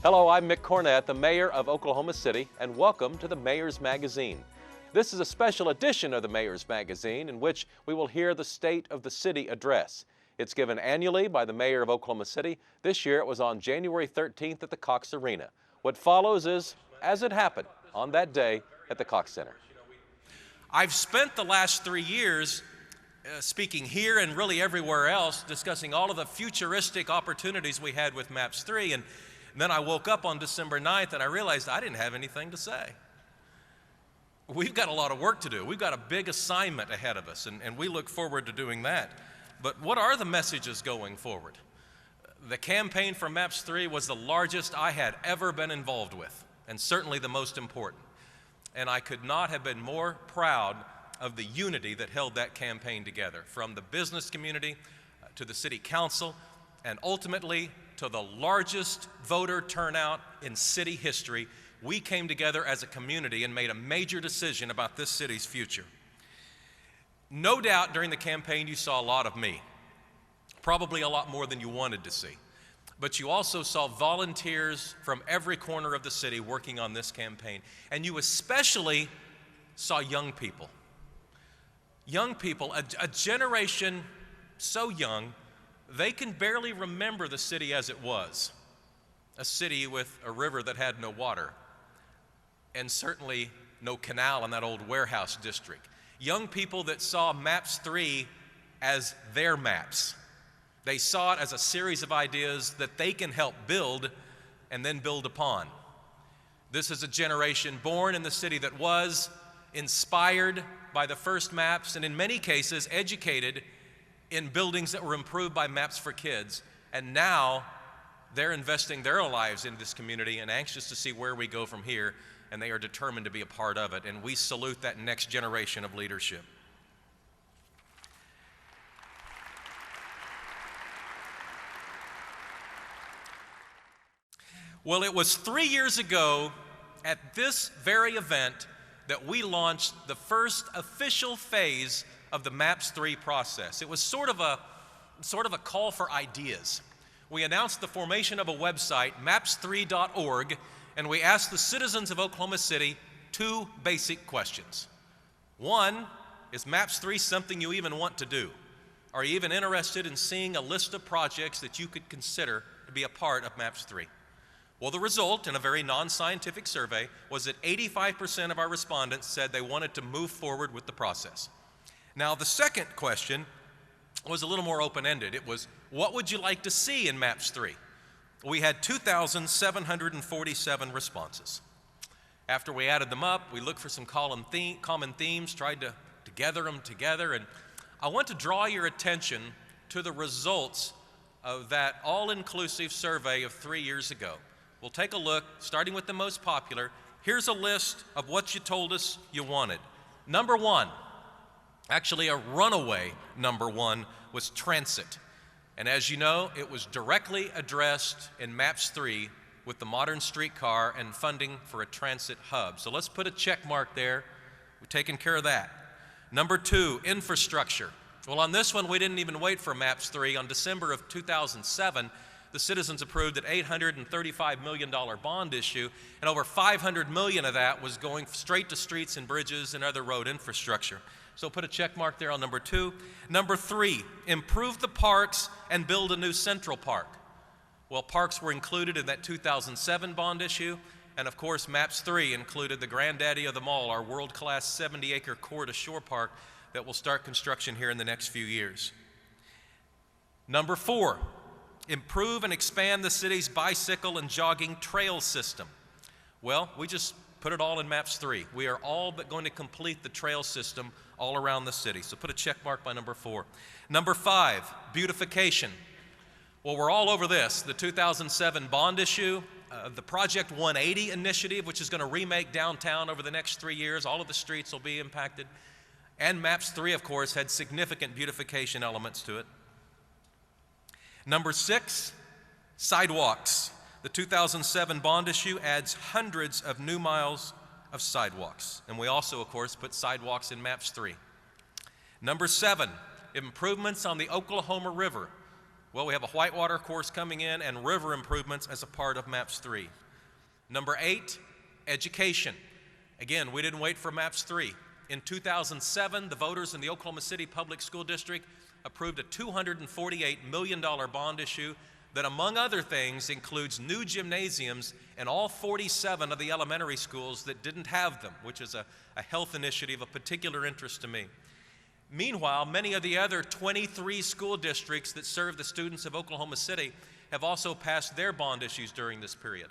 Hello, I'm Mick Cornett, the Mayor of Oklahoma City, and welcome to the Mayor's Magazine. This is a special edition of the Mayor's Magazine in which we will hear the State of the City address. It's given annually by the Mayor of Oklahoma City. This year it was on January 13th at the Cox Arena. What follows is, as it happened, on that day at the Cox Center. I've spent the last 3 years speaking here and really everywhere else, discussing all of the futuristic opportunities we had with MAPS 3, and then I woke up on December 9th and I realized I didn't have anything to say. We've got a lot of work to do. We've got a big assignment ahead of us, and we look forward to doing that. But what are the messages going forward? The campaign for MAPS 3 was the largest I had ever been involved with, and certainly the most important. And I could not have been more proud of the unity that held that campaign together, from the business community to the city council, and ultimately to the largest voter turnout in city history. We came together as a community and made a major decision about this city's future. No doubt during the campaign you saw a lot of me, probably a lot more than you wanted to see. But you also saw volunteers from every corner of the city working on this campaign. And you especially saw young people. Young people, a generation so young, they can barely remember the city as it was. A city with a river that had no water, and certainly no canal in that old warehouse district. Young people that saw MAPS 3 as their maps. They saw it as a series of ideas that they can help build and then build upon. This is a generation born in the city that was, inspired by the first maps, and in many cases educated in buildings that were improved by Maps for Kids, and now they're investing their lives in this community and anxious to see where we go from here, and they are determined to be a part of it, and we salute that next generation of leadership. Well, it was 3 years ago at this very event that we launched the first official phase of the MAPS 3 process. It was sort of a call for ideas. We announced the formation of a website, maps3.org, and we asked the citizens of Oklahoma City 2 basic questions. One, is MAPS 3 something you even want to do? Are you even interested in seeing a list of projects that you could consider to be a part of MAPS 3? Well, the result in a very non-scientific survey was that 85% of our respondents said they wanted to move forward with the process. Now, the second question was a little more open-ended. It was, what would you like to see in MAPS 3? We had 2,747 responses. After we added them up, we looked for some common themes, tried to gather them together, and I want to draw your attention to the results of that all-inclusive survey of 3 years ago. We'll take a look, starting with the most popular. Here's a list of what you told us you wanted. Number 1. Actually, a runaway number 1 was transit. And as you know, it was directly addressed in MAPS 3 with the modern streetcar and funding for a transit hub. So let's put a check mark there. We've taken care of that. Number 2, infrastructure. Well, on this one, we didn't even wait for MAPS 3. On December of 2007, the citizens approved an $835 million bond issue, and over $500 million of that was going straight to streets and bridges and other road infrastructure. So put a check mark there on number 2. Number 3, improve the parks and build a new Central Park. Well, parks were included in that 2007 bond issue, and of course MAPS 3 included the granddaddy of them all, our world-class 70-acre core-to-shore park that will start construction here in the next few years. Number 4, improve and expand the city's bicycle and jogging trail system. Well, we just put it all in MAPS 3. We are all but going to complete the trail system all around the city. So put a check mark by number 4. Number 5, beautification. Well, we're all over this. The 2007 bond issue, the Project 180 initiative, which is going to remake downtown over the next 3 years. All of the streets will be impacted. And MAPS 3, of course, had significant beautification elements to it. Number 6, sidewalks. The 2007 bond issue adds hundreds of new miles of sidewalks. And we also, of course, put sidewalks in MAPS 3. Number 7, improvements on the Oklahoma River. Well, we have a whitewater course coming in and river improvements as a part of MAPS 3. Number 8, education. Again, we didn't wait for MAPS 3. In 2007, the voters in the Oklahoma City Public School District approved a $248 million bond issue that, among other things, includes new gymnasiums in all 47 of the elementary schools that didn't have them, which is a health initiative of particular interest to me. Meanwhile, many of the other 23 school districts that serve the students of Oklahoma City have also passed their bond issues during this period.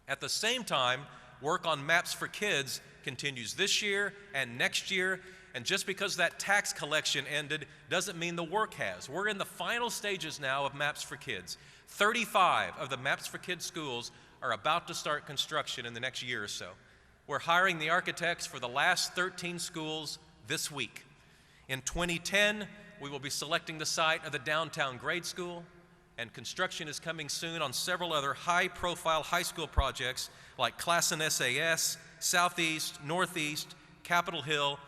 At the same time, work on Maps for Kids continues this year and next year, and just because that tax collection ended doesn't mean the work has. We're in the final stages now of Maps for Kids. 35 of the Maps for Kids schools are about to start construction in the next year or so. We're hiring the architects for the last 13 schools this week. In 2010, we will be selecting the site of the downtown grade school, and construction is coming soon on several other high-profile high school projects like Classen SAS, Southeast, Northeast, Capitol Hill,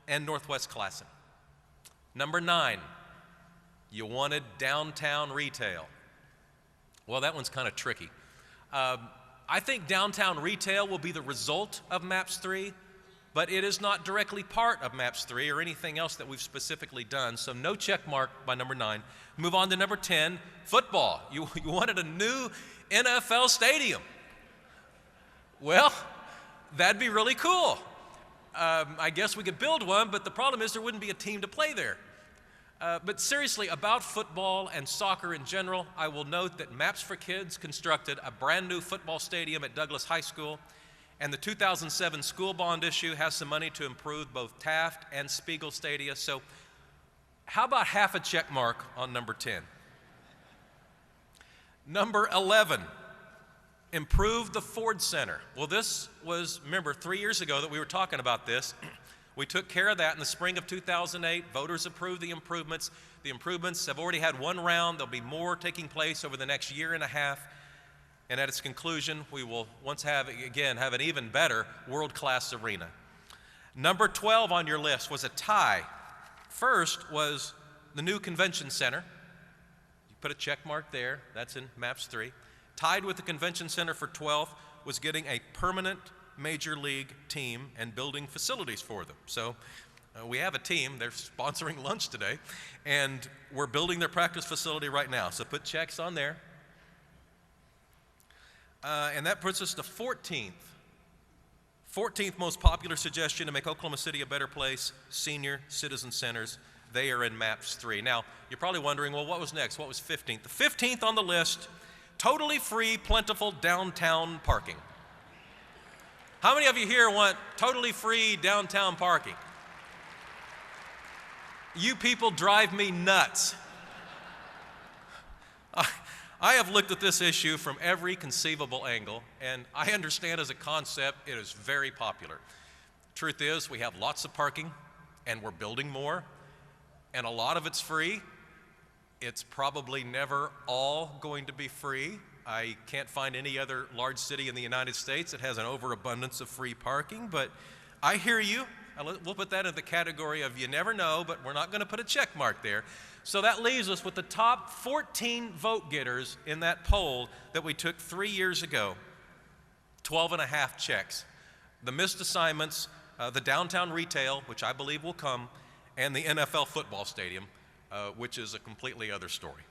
and Northwest Classen. Number 9, you wanted downtown retail. Well, that one's kind of tricky. I think downtown retail will be the result of MAPS 3, but it is not directly part of MAPS 3 or anything else that we've specifically done, so no check mark by number 9. Move on to number 10, football. You wanted a new NFL stadium. Well, that'd be really cool. I guess we could build one, but the problem is there wouldn't be a team to play there. But seriously, about football and soccer in general, I will note that Maps for Kids constructed a brand new football stadium at Douglas High School, and the 2007 school bond issue has some money to improve both Taft and Spiegel Stadia. So how about half a check mark on number 10? Number 11, improve the Ford Center. Well, this was, remember, 3 years ago that we were talking about this. We took care of that in the spring of 2008. Voters approved the improvements. The improvements have already had one round. There'll be more taking place over the next year and a half. And at its conclusion, we will once have an even better world-class arena. Number 12 on your list was a tie. First was the new convention center. You put a check mark there. That's in MAPS 3. Tied with the convention center for 12th was getting a permanent major league team and building facilities for them. So we have a team. They're sponsoring lunch today, and we're building their practice facility right now. So put checks on there. And that puts us to 14th. 14th most popular suggestion to make Oklahoma City a better place, senior citizen centers. They are in MAPS 3. Now, you're probably wondering, well, what was next? What was 15th? The 15th on the list, totally free, plentiful downtown parking. How many of you here want totally free downtown parking? You people drive me nuts. I have looked at this issue from every conceivable angle, and I understand as a concept it is very popular. Truth is, we have lots of parking, and we're building more, and a lot of it's free. It's probably never all going to be free. I can't find any other large city in the United States that has an overabundance of free parking, but I hear you. We'll put that in the category of you never know, but we're not going to put a check mark there. So that leaves us with the top 14 vote getters in that poll that we took 3 years ago. 12.5 checks. The missed assignments, the downtown retail, which I believe will come, and the NFL football stadium, which is a completely other story.